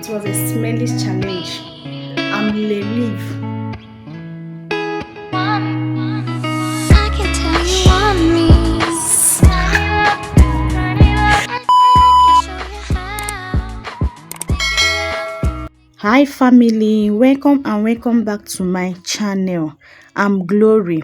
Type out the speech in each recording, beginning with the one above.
It was a smelly challenge. I'm relieved. I can tell you want me. Hi family, welcome back to my channel. I'm Glory.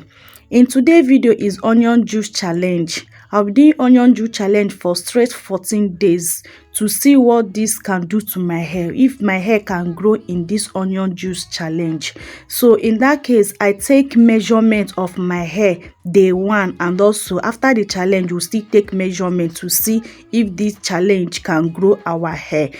In today's video is onion juice challenge. I'll be doing onion juice challenge for straight 14 days to see what this can do to my hair, if my hair can grow in this onion juice challenge. So in that case, I take measurement of my hair day one, and also after the challenge we'll still take measurement to see if this challenge can grow our hair.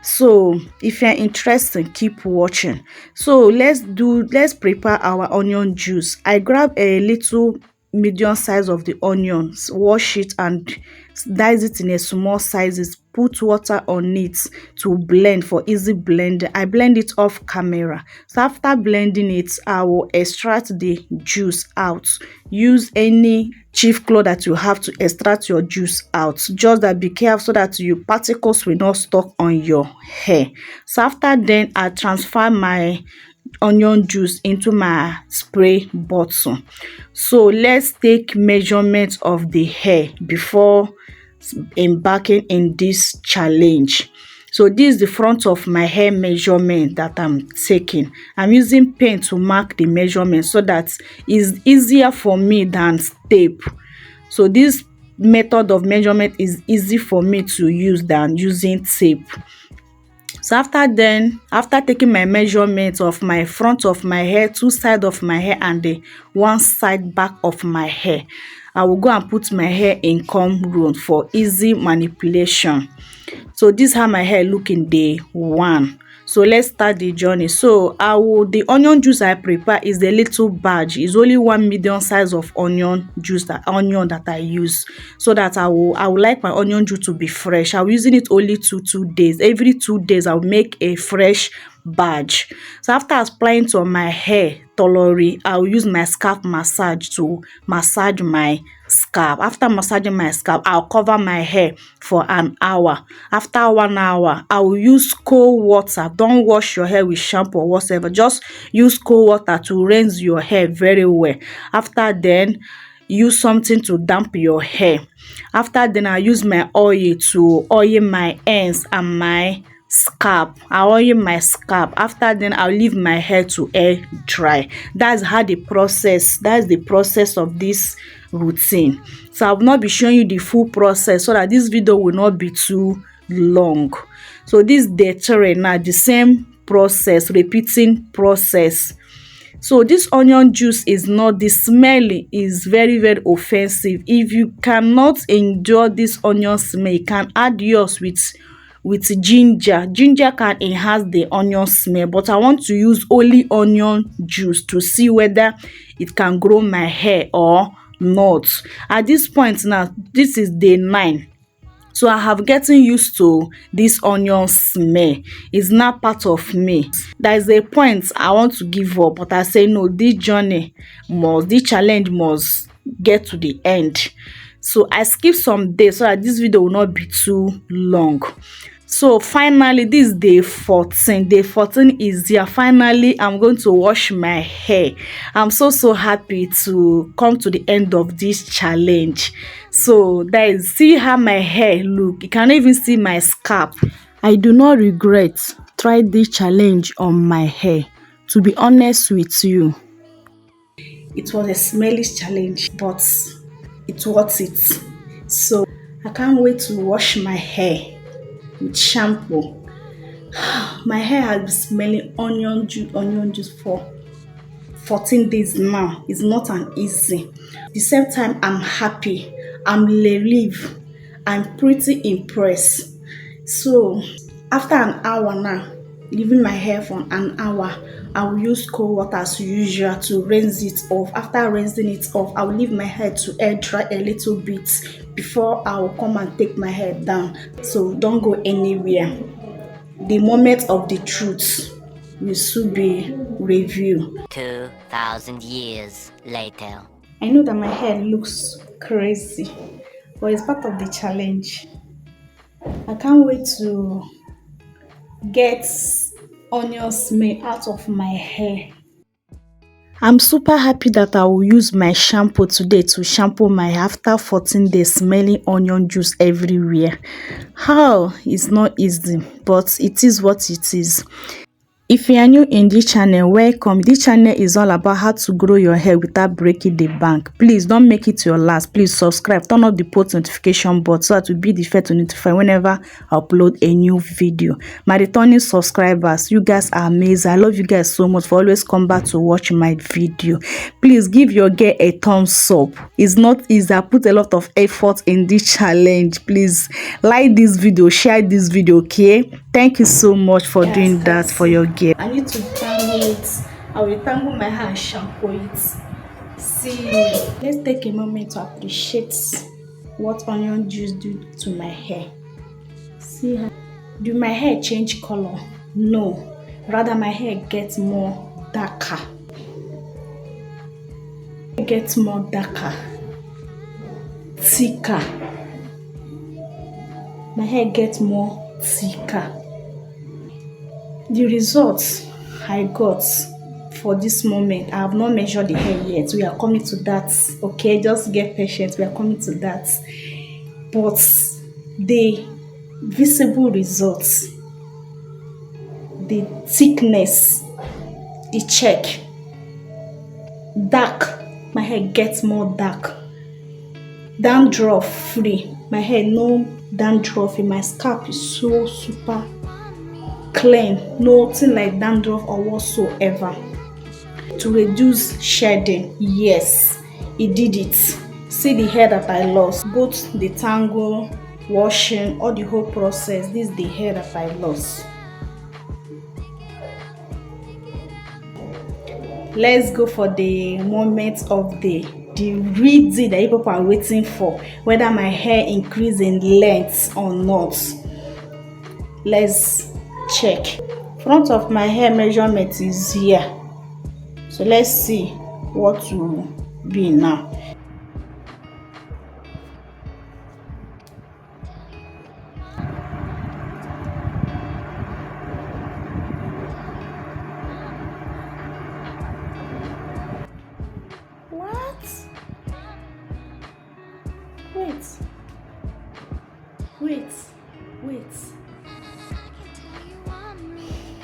So if you're interested, keep watching. So let's prepare our onion juice. I grab a little medium size of the onions, wash it and dice it in a small sizes, put water on it to blend for easy blend. I blend it off camera. So after blending it, I will extract the juice out. Use any cheap cloth that you have to extract your juice out. Just that be careful so that your particles will not stuck on your hair. So after then, I transfer my onion juice into my spray bottle. So let's take measurement of the hair before embarking in this challenge. So this is the front of my hair measurement that I'm taking. I'm using pen to mark the measurement so that it's easier for me than tape. So this method of measurement is easy for me to use than using tape. So after taking my measurement of my front of my hair, two sides of my hair and the one side back of my hair, I will go and put my hair in comb room for easy manipulation. So this is how my hair look in day one. So let's start the journey. So the onion juice I prepare is the little batch. It's only 1 medium size of onion juice that I use, so that I will like my onion juice to be fresh. I'm using it only two days. Every 2 days I'll make a fresh batch. So after applying to my hair thoroughly, I'll use my scalp massage to massage my scalp. After massaging my scalp, I'll cover my hair for an hour. After 1 hour, I will use cold water. Don't wash your hair with shampoo or whatever. Just use cold water to rinse your hair very well. After then, use something to damp your hair. After then, I use my oil to oil my ends and my scalp. I oil my scalp. After then, I'll leave my hair to air dry. That's the process of this routine. So I will not be showing you the full process so that this video will not be too long. So this day 3 now, the same process, repeating process. So this onion juice is not, the smell is very offensive. If you cannot endure this onion smell, you can add yours with ginger. Ginger can enhance the onion smell, but I want to use only onion juice to see whether it can grow my hair or not. At this point now, this is day 9. So I have gotten used to this onion smell. It's not part of me. There is a point I want to give up, but I say no, this challenge must get to the end. So I skip some days so that this video will not be too long. So finally, this is day 14. Day 14 is here. Finally, I'm going to wash my hair. I'm so happy to come to the end of this challenge. So guys, see how my hair look. You can even see my scalp. I do not regret trying this challenge on my hair. To be honest with you, it was a smelly challenge, but it's worth it. So I can't wait to wash my hair with shampoo. My hair has been smelling onion juice for 14 days now. It's not an easy. At the same time, I'm happy. I'm relieved. I'm pretty impressed. So after an hour now, leaving my hair for an hour, I will use cold water as usual to rinse it off. After rinsing it off, I will leave my hair to air dry a little bit before I will come and take my hair down. So don't go anywhere. The moment of the truth will soon be revealed. 2,000 years later. I know that my hair looks crazy, but it's part of the challenge. I can't wait to get onion smell out of my hair. I'm super happy that I will use my shampoo today to shampoo my hair after 14 days smelling onion juice everywhere. How? It's not easy, but it is what it is. If you are new in this channel, welcome. This channel is all about how to grow your hair without breaking the bank. Please don't make it your last. Please subscribe, turn on the post notification button so that you'll be the first to notify whenever I upload a new video. My returning subscribers, you guys are amazing. I love you guys so much for always come back to watch my video. Please give your girl a thumbs up. It's not easy. I put a lot of effort in this challenge. Please like this video, share this video, okay? Thank you so much for doing that for your girl. I need to tangle it. I will tangle my hair and shampoo it. See, let's take a moment to appreciate what onion juice do to my hair. See how do my hair change color? No, rather my hair gets more darker. It gets more darker, thicker. My hair gets more thicker. The results I got for this moment, I have not measured the hair yet. We are coming to that. Okay, just get patient. We are coming to that. But the visible results, the thickness, the check, dark. My hair gets more dark. Dandruff free. My hair no dandruff in my scalp is so super clean, nothing like dandruff or whatsoever. To reduce shedding, yes, it did it. See the hair that I lost, both the tangle, washing, all the whole process. This is the hair that I lost. Let's go for the moment of the reason that people are waiting for, whether my hair increase in length or not. Let's check. Front of my hair measurement is here, so let's see what will be now. What? Wait.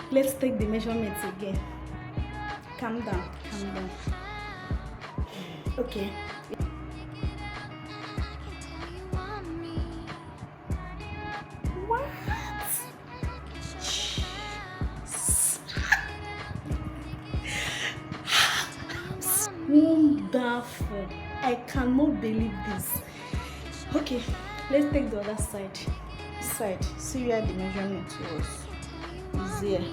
Let's take the measurements again. Calm down. Okay. What? Wonderful. I cannot believe this. Okay, let's take the other side. See where the measurement was. Is here.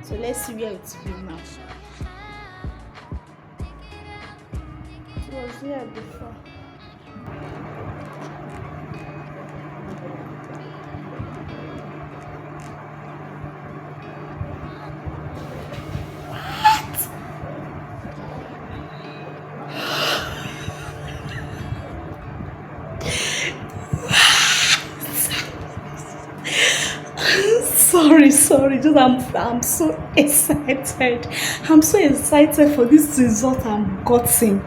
So let's see where it's been now. It was here before. Sorry, just I'm so excited. I'm so excited for this result I'm getting.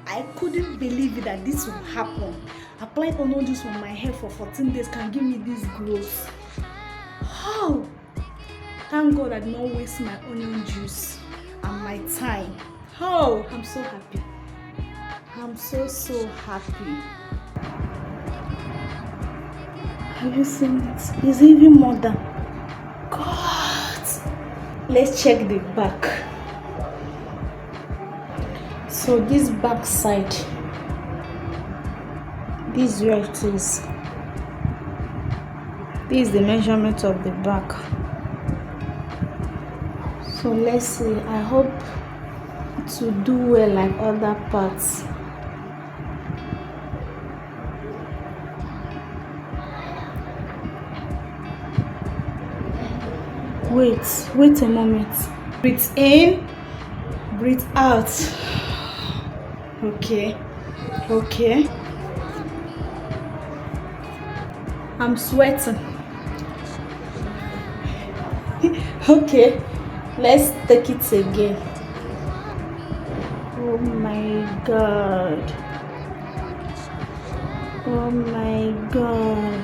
I couldn't believe it that this would happen. Applying onion juice on my hair for 14 days can give me this growth. How? Thank God I did not waste my onion juice and my time. Oh, I'm so happy. I'm so happy. Have you seen it? It's even more than God. Let's check the back. So this back side, this is where it is. This is the measurement of the back. So let's see. I hope to do well like other parts. Wait a moment. Breathe in, breathe out. Okay. I'm sweating. Okay, let's take it again. Oh my god. Oh my god.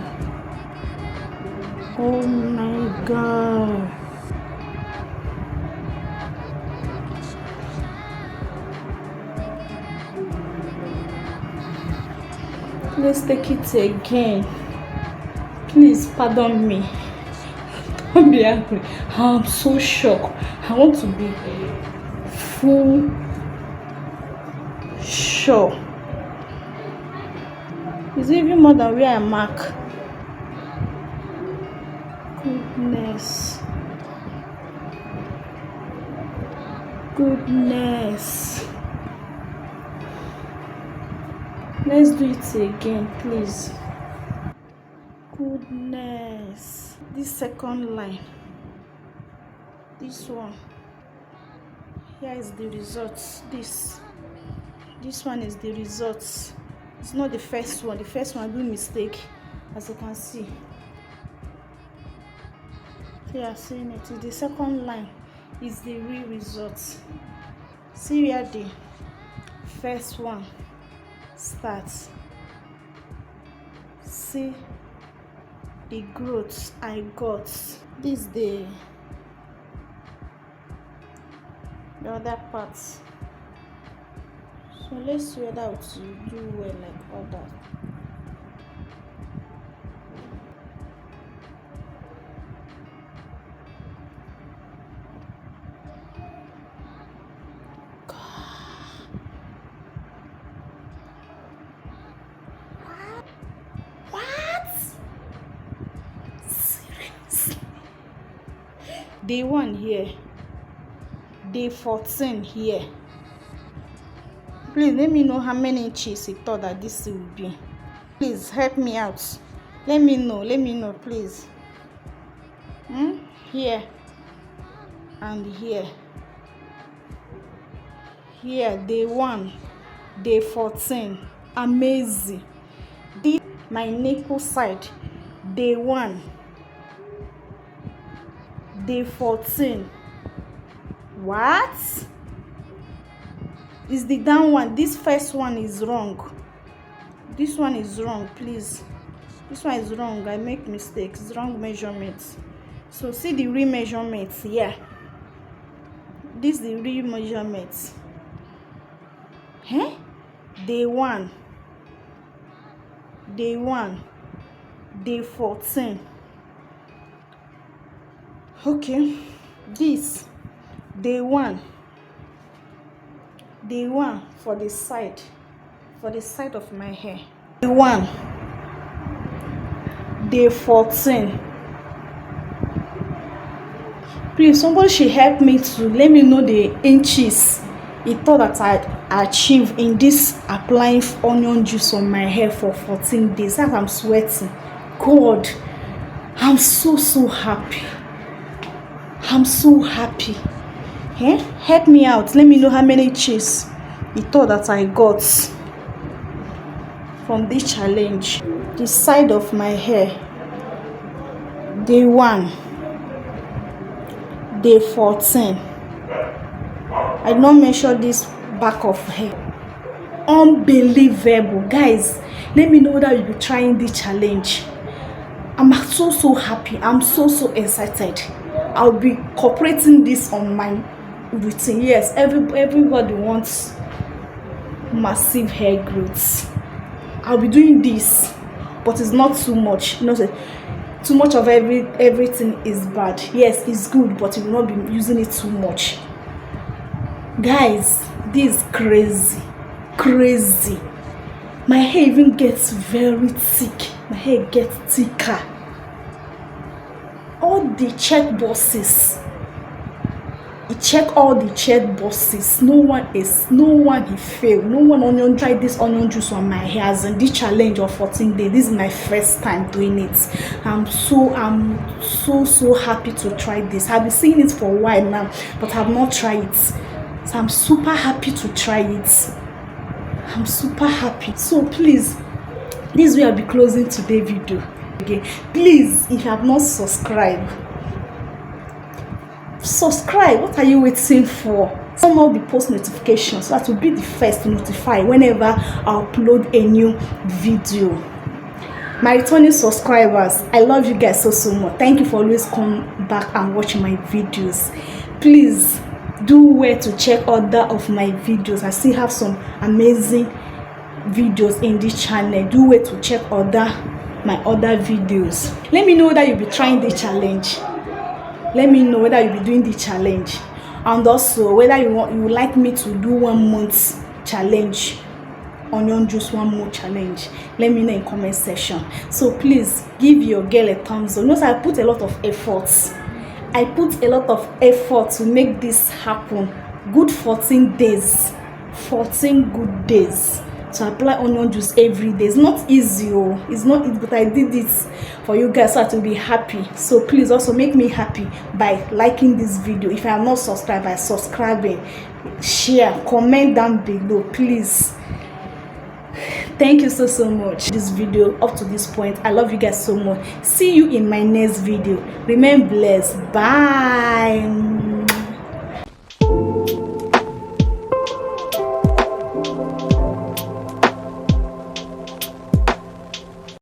Oh my god. Let's take it again. Please pardon me. Don't be angry. I'm so shocked. I want to be full sure. It's even more than where I mark. Goodness. Goodness. Let's do it again, please. Goodness. This second line. This one. Here is the result. This one is the result. It's not the first one. The first one I do mistake, as you can see. They are saying it. The second line is the real result. See where the first one starts. See the growth I got. This is the other part. So let's see whether to do well like other. Day 1 here, day 14 here. Please let me know how many inches you thought that this will be. Please help me out. Let me know, please. Here and here. Here, day 1, day 14. Amazing. This my nipple side, day 1. Day 14. What? Is the down one? This first one is wrong. This one is wrong, please. This one is wrong. I make mistakes. Wrong measurements. So see the real measurements here. This is the real measurements. Day 1. Day 1. Day 14. Okay, this day 1 for the side of my hair. Day 1, day 14. Please, somebody should help me to let me know the inches he thought that I achieved in this applying onion juice on my hair for 14 days. As I'm sweating, God, I'm so happy. I'm so happy. Help me out. Let me know how many inches you thought that I got from this challenge. The side of my hair. Day 1. Day 14. I did not measure this back of hair. Unbelievable. Guys, let me know that you'll be trying this challenge. I'm so happy. I'm so excited. I'll be incorporating this on my routine. Yes, everybody wants massive hair growth. I'll be doing this, but it's not too much. You know, too much of everything is bad. Yes, it's good, but you will not be using it too much. Guys, this is crazy. My hair even gets very thick. My hair gets thicker. All the check boxes. He check all the check boxes. No one he failed. No one tried this onion juice on my hair. As in this challenge of 14 days. This is my first time doing it. I'm so happy to try this. I've been seeing it for a while now, but I've not tried it. So I'm super happy to try it. I'm super happy. So please, this is where I'll be closing today's video. again. Please, if you have not subscribed, subscribe. What are you waiting for? Turn on the post notifications so that will be the first to notify whenever I upload a new video. My returning subscribers, I love you guys so much. Thank you for always come back and watch my videos. Please do well to check other of my videos. I still have some amazing videos in this channel. Do well to check my other videos. Let me know whether you'll be trying the challenge. Let me know whether you'll be doing the challenge, and also whether you would like me to do 1 month challenge, onion juice 1 month challenge. Let me know in comment section. So please give your girl a thumbs up. Notice I put a lot of efforts. I put a lot of effort to make this happen. Good 14 days, 14 good days to apply onion juice every day. It's not easy, it's not easy, but I did it for you guys so I to be happy. So please also make me happy by liking this video. If you are not subscribed, by subscribing, share, comment down below, please. Thank you so much. This video up to this point, I love you guys so much. See you in my next video. Remain blessed. Bye.